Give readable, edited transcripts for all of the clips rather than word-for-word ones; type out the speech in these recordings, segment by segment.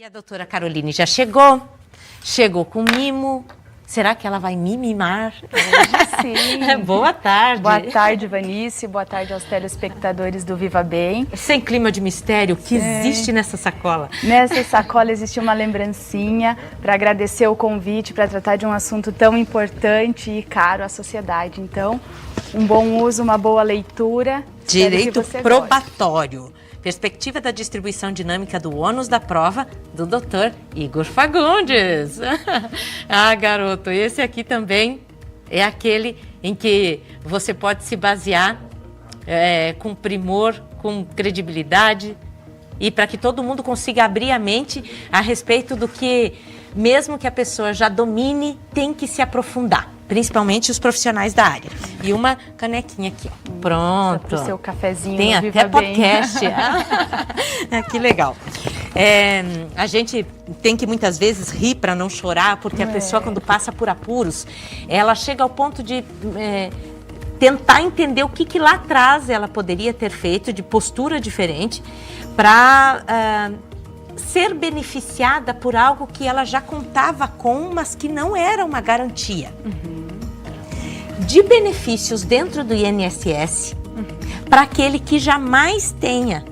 a doutora Caroline já chegou com mimo. Será que ela vai me mimar? Hoje sim. Boa tarde. Boa tarde, Vanice. Boa tarde aos telespectadores do Viva Bem. Sem clima de mistério, o que existe nessa sacola? Nessa sacola existe uma lembrancinha para agradecer o convite, para tratar de um assunto tão importante e caro à sociedade. Então, um bom uso, uma boa leitura. Direito probatório. Perspectiva da distribuição dinâmica do ônus da prova, do Dr. Igor Fagundes. Ah, garoto, esse aqui também é aquele em que você pode se basear com primor, com credibilidade e para que todo mundo consiga abrir a mente a respeito do que, mesmo que a pessoa já domine, tem que se aprofundar. Principalmente os profissionais da área. E uma canequinha aqui, ó. Pronto. Para o seu cafezinho. Tem até podcast. Que legal. A gente tem que muitas vezes rir para não chorar, porque a pessoa, quando passa por apuros, ela chega ao ponto de tentar entender o que lá atrás ela poderia ter feito de postura diferente para ser beneficiada por algo que ela já contava com, mas que não era uma garantia. De benefícios dentro do INSS para aquele que jamais tenha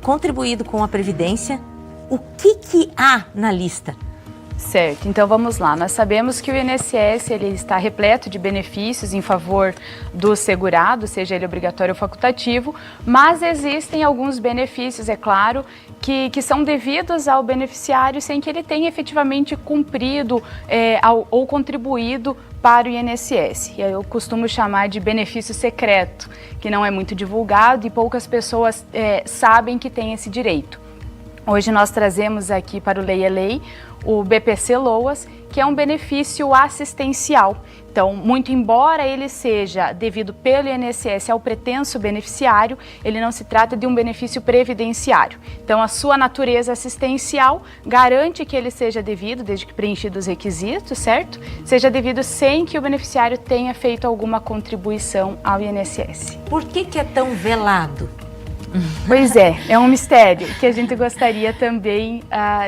contribuído com a Previdência, o que há na lista? Certo, então vamos lá. Nós sabemos que o INSS ele está repleto de benefícios em favor do segurado, seja ele obrigatório ou facultativo, mas existem alguns benefícios, é claro, que são devidos ao beneficiário sem que ele tenha efetivamente cumprido ou contribuído para o INSS. E aí eu costumo chamar de benefício secreto, que não é muito divulgado e poucas pessoas sabem que tem esse direito. Hoje nós trazemos aqui para o Lei é Lei o BPC-LOAS, que é um benefício assistencial. Então, muito embora ele seja devido pelo INSS ao pretenso beneficiário, ele não se trata de um benefício previdenciário. Então, a sua natureza assistencial garante que ele seja devido, desde que preenchidos os requisitos, certo? Seja devido sem que o beneficiário tenha feito alguma contribuição ao INSS. Por que é tão velado? Pois é um mistério que a gente gostaria também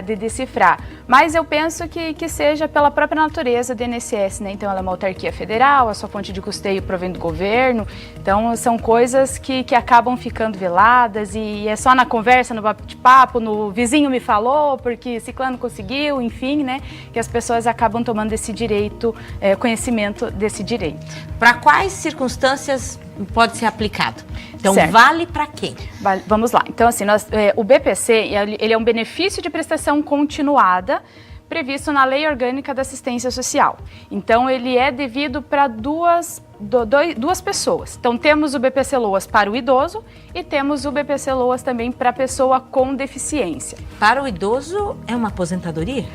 de decifrar. Mas eu penso que seja pela própria natureza do INSS, né? Então ela é uma autarquia federal, a sua fonte de custeio provém do governo. Então são coisas que acabam ficando veladas e é só na conversa, no bate-papo, no vizinho me falou, porque ciclano conseguiu, enfim, né? Que as pessoas acabam tomando esse direito, conhecimento desse direito. Para quais circunstâncias pode ser aplicado? Então, certo. Vale para quem? Vamos lá. Então, assim, o BPC, ele é um benefício de prestação continuada previsto na Lei Orgânica da Assistência Social. Então, ele é devido para duas pessoas. Então, temos o BPC-LOAS para o idoso e temos o BPC-LOAS também para a pessoa com deficiência. Para o idoso, é uma aposentadoria?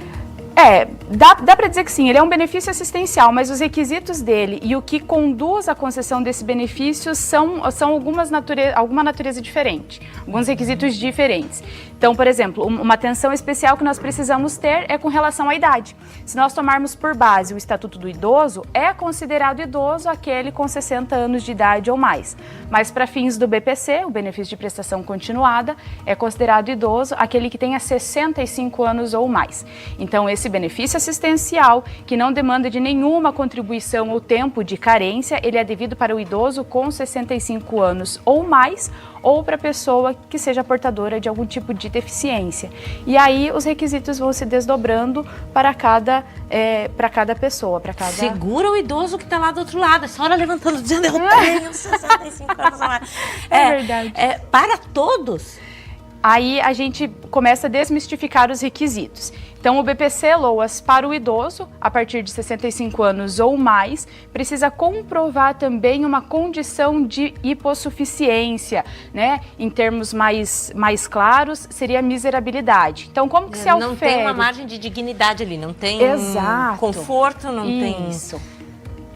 Dá para dizer que sim, ele é um benefício assistencial, mas os requisitos dele e o que conduz à concessão desse benefício são alguma natureza diferente, alguns requisitos diferentes. Então, por exemplo, uma atenção especial que nós precisamos ter é com relação à idade. Se nós tomarmos por base o Estatuto do Idoso, é considerado idoso aquele com 60 anos de idade ou mais. Mas para fins do BPC, o benefício de prestação continuada, é considerado idoso aquele que tenha 65 anos ou mais. Então, esse benefício assistencial, que não demanda de nenhuma contribuição ou tempo de carência, ele é devido para o idoso com 65 anos ou mais, ou para a pessoa que seja portadora de algum tipo de deficiência. E aí os requisitos vão se desdobrando para cada pessoa, para cada... Segura o idoso que está lá do outro lado, essa hora levantando, dizendo eu tenho 65 anos. É verdade. Para todos? Aí a gente começa a desmistificar os requisitos. Então, o BPC-LOAS para o idoso, a partir de 65 anos ou mais, precisa comprovar também uma condição de hipossuficiência, né? Em termos mais claros, seria a miserabilidade. Então, como que se ofere? Não tem uma margem de dignidade ali, não tem Exato. Conforto, não tem... Isso.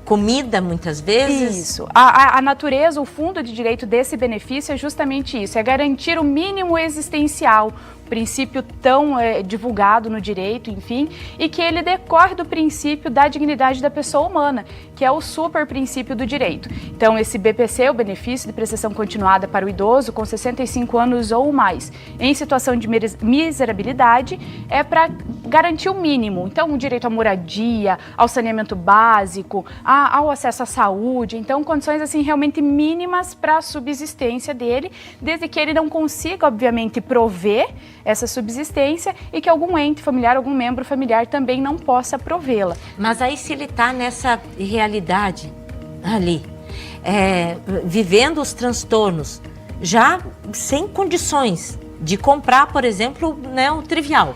comida, muitas vezes? Isso. A natureza, o fundo de direito desse benefício é justamente isso, é garantir o mínimo existencial, princípio tão divulgado no direito, enfim, e que ele decorre do princípio da dignidade da pessoa humana, que é o super princípio do direito. Então, esse BPC, o benefício de prestação continuada para o idoso com 65 anos ou mais, em situação de miserabilidade, é para garantir o mínimo. Então, o direito à moradia, ao saneamento básico, ao acesso à saúde, então, condições assim realmente mínimas para a subsistência dele, desde que ele não consiga, obviamente, prover essa subsistência e que algum ente familiar, algum membro familiar também não possa provê-la. Mas aí se ele está nessa realidade ali, vivendo os transtornos, já sem condições de comprar, por exemplo, né, o trivial,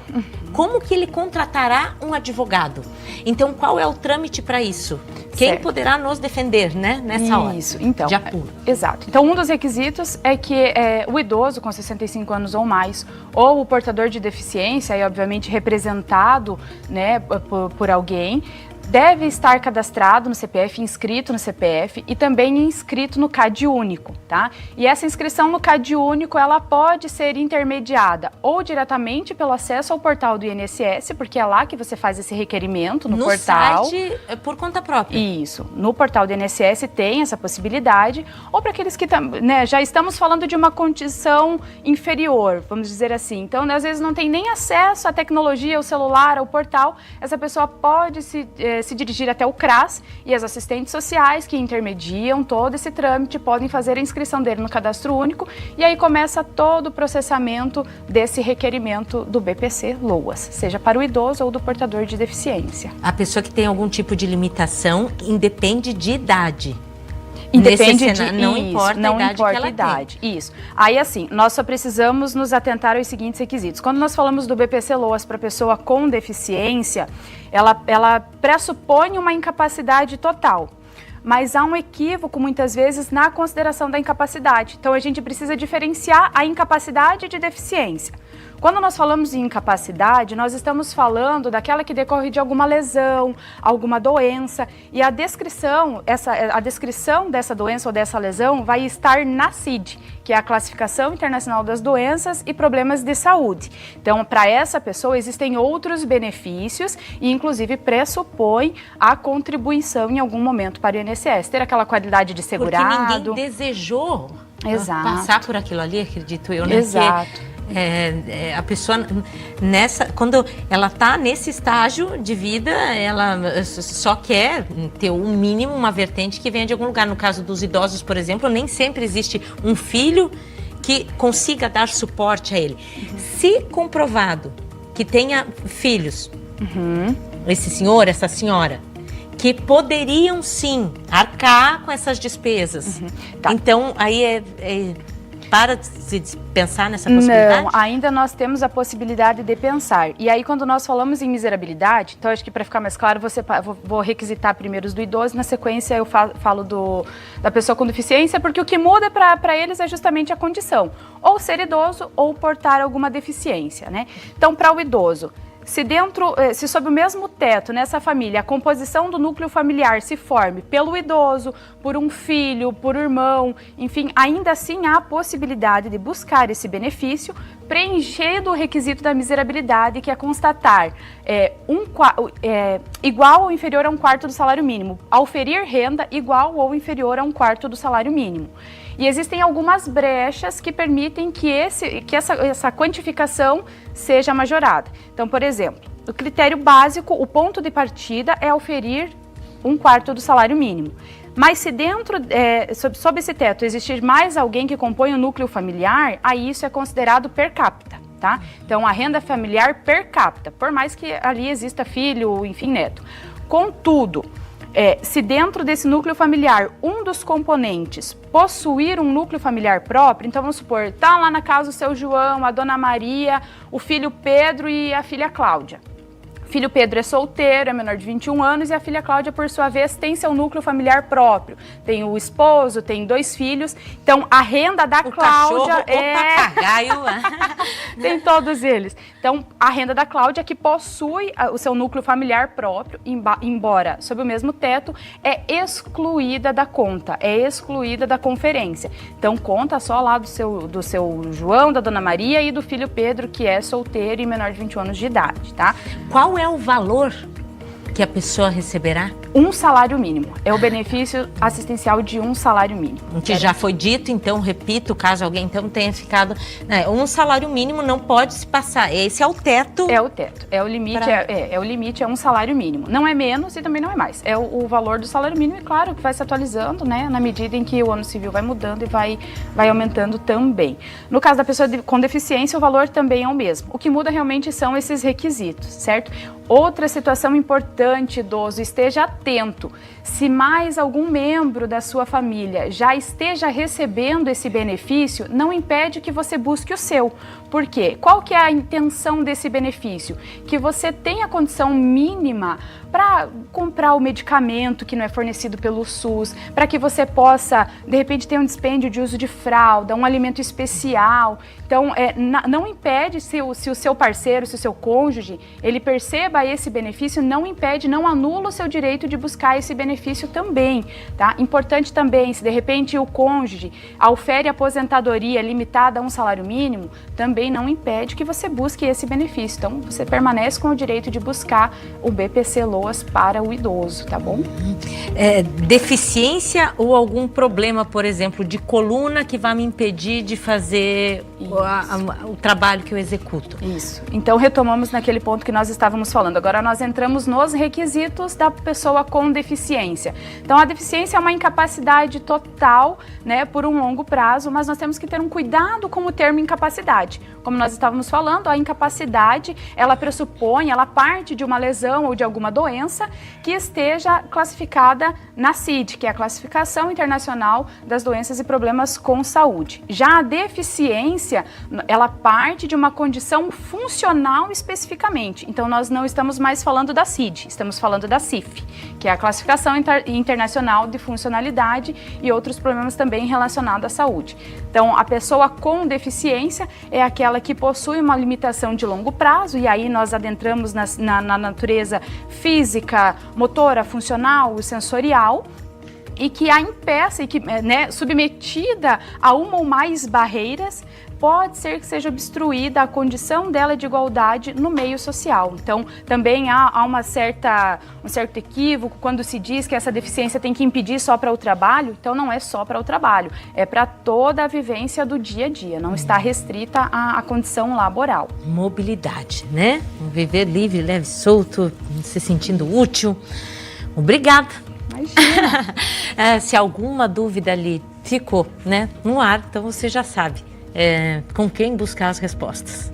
como que ele contratará um advogado? Então, qual é o trâmite para isso? Quem poderá nos defender, né, nessa hora? Isso, então. De apuro. Exato. Então, um dos requisitos é que o idoso com 65 anos ou mais, ou o portador de deficiência, aí obviamente representado, né, por alguém, deve estar cadastrado no CPF, inscrito no CPF e também inscrito no CAD único, tá? E essa inscrição no CAD único, ela pode ser intermediada ou diretamente pelo acesso ao portal do INSS, porque é lá que você faz esse requerimento, no portal. No site, por conta própria. Isso. No portal do INSS tem essa possibilidade, ou para aqueles que né, já estamos falando de uma condição inferior, vamos dizer assim. Então, né, às vezes não tem nem acesso à tecnologia, ao celular, ao portal, essa pessoa pode se dirigir até o CRAS e as assistentes sociais que intermediam todo esse trâmite podem fazer a inscrição dele no cadastro único e aí começa todo o processamento desse requerimento do BPC LOAS, seja para o idoso ou do portador de deficiência. A pessoa que tem algum tipo de limitação independe de idade. Independe de não importa a idade que ela tem. Isso. Aí, assim, nós só precisamos nos atentar aos seguintes requisitos. Quando nós falamos do BPC LOAS para pessoa com deficiência, ela pressupõe uma incapacidade total. Mas há um equívoco, muitas vezes, na consideração da incapacidade. Então, a gente precisa diferenciar a incapacidade de deficiência. Quando nós falamos em incapacidade, nós estamos falando daquela que decorre de alguma lesão, alguma doença, e a descrição dessa doença ou dessa lesão vai estar na CID, que é a Classificação Internacional das Doenças e Problemas de Saúde. Então, para essa pessoa, existem outros benefícios e, inclusive, pressupõe a contribuição em algum momento para o INSS, ter aquela qualidade de segurado. Porque ninguém desejou passar por aquilo ali, acredito eu, né? Exato. A pessoa quando ela está nesse estágio de vida, ela só quer ter um mínimo, uma vertente que venha de algum lugar. No caso dos idosos, por exemplo, nem sempre existe um filho que consiga dar suporte a ele. Se comprovado que tenha filhos, esse senhor, essa senhora, que poderiam sim arcar com essas despesas, Tá. Então aí para de se pensar nessa possibilidade? Não, ainda nós temos a possibilidade de pensar. E aí, quando nós falamos em miserabilidade, então acho que para ficar mais claro, vou requisitar primeiro os do idoso, na sequência eu falo da pessoa com deficiência, porque o que muda para eles é justamente a condição, ou ser idoso ou portar alguma deficiência, né? Então, para o idoso, se sob o mesmo teto, nessa família, a composição do núcleo familiar se forme pelo idoso, por um filho, por irmão, enfim, ainda assim há a possibilidade de buscar esse benefício preenchendo o requisito da miserabilidade, que é constatar igual ou inferior a 1/4 do salário mínimo, auferir renda igual ou inferior a 1/4 do salário mínimo. E existem algumas brechas que permitem que essa quantificação seja majorada. Então, por exemplo, o critério básico, o ponto de partida é auferir 1/4 do salário mínimo. Mas se sob esse teto existir mais alguém que compõe o núcleo familiar, aí isso é considerado per capita, tá? Então, a renda familiar per capita, por mais que ali exista filho, enfim, neto. Contudo, se dentro desse núcleo familiar um dos componentes possuir um núcleo familiar próprio, então vamos supor, tá lá na casa o seu João, a dona Maria, o filho Pedro e a filha Cláudia. O filho Pedro é solteiro, é menor de 21 anos e a filha Cláudia, por sua vez, tem seu núcleo familiar próprio. Tem o esposo, tem 2 filhos. Então, a renda da Cláudia cachorro, o papagaio. Tem todos eles. Então, Então, a renda da Cláudia, que possui o seu núcleo familiar próprio, embora sob o mesmo teto, é excluída da conta, é excluída da conferência. Então, conta só lá do seu João, da Dona Maria e do filho Pedro, que é solteiro e menor de 21 anos de idade, tá? Qual é o valor que a pessoa receberá? Um salário mínimo. É o benefício assistencial de um salário mínimo. Que já foi dito, então, repito, caso alguém então tenha ficado... um salário mínimo não pode se passar. Esse é o teto. É o teto. É o limite, o limite, é um salário mínimo. Não é menos e também não é mais. É o valor do salário mínimo e, claro, que vai se atualizando, né? Na medida em que o ano civil vai mudando e vai aumentando também. No caso da pessoa com deficiência, o valor também é o mesmo. O que muda realmente são esses requisitos, certo? Outra situação importante, idoso, esteja atento. Se mais algum membro da sua família já esteja recebendo esse benefício, não impede que você busque o seu. Por quê? Qual que é a intenção desse benefício? Que você tenha condição mínima para comprar o medicamento que não é fornecido pelo SUS, para que você possa, de repente, ter um dispêndio de uso de fralda, um alimento especial. Então, não impede se o seu parceiro, se o seu cônjuge, ele perceba esse benefício, não impede, não anula o seu direito de buscar esse benefício também, tá? Importante também, se de repente o cônjuge aufere aposentadoria limitada a um salário mínimo, também não impede que você busque esse benefício. Então, você permanece com o direito de buscar o BPC LOAS para o idoso, tá bom? Deficiência ou algum problema, por exemplo, de coluna que vai me impedir de fazer o trabalho que eu executo? Isso. Então, retomamos naquele ponto que nós estávamos falando. Agora, nós entramos nos requisitos da pessoa com deficiência. Então, a deficiência é uma incapacidade total, né, por um longo prazo, mas nós temos que ter um cuidado com o termo incapacidade. Como nós estávamos falando, a incapacidade, ela pressupõe, ela parte de uma lesão ou de alguma doença que esteja classificada na CID, que é a Classificação Internacional das Doenças e Problemas com Saúde. Já a deficiência, ela parte de uma condição funcional especificamente. Então, nós não estamos mais falando da CID, estamos falando da CIF, que é a Classificação Internacional de Funcionalidade e outros problemas também relacionados à saúde. Então, a pessoa com deficiência é aquela que possui uma limitação de longo prazo, e aí nós adentramos na natureza física, motora, funcional, sensorial, e que a impeça, e que, né, submetida a uma ou mais barreiras, pode ser que seja obstruída a condição dela de igualdade no meio social. Então, também há um certo equívoco quando se diz que essa deficiência tem que impedir só para o trabalho. Então, não é só para o trabalho, é para toda a vivência do dia a dia, não está restrita à condição laboral. Mobilidade, né? Viver livre, leve, solto, se sentindo útil. Obrigada. Imagina. Se alguma dúvida ali ficou, né, no ar, então você já sabe com quem buscar as respostas.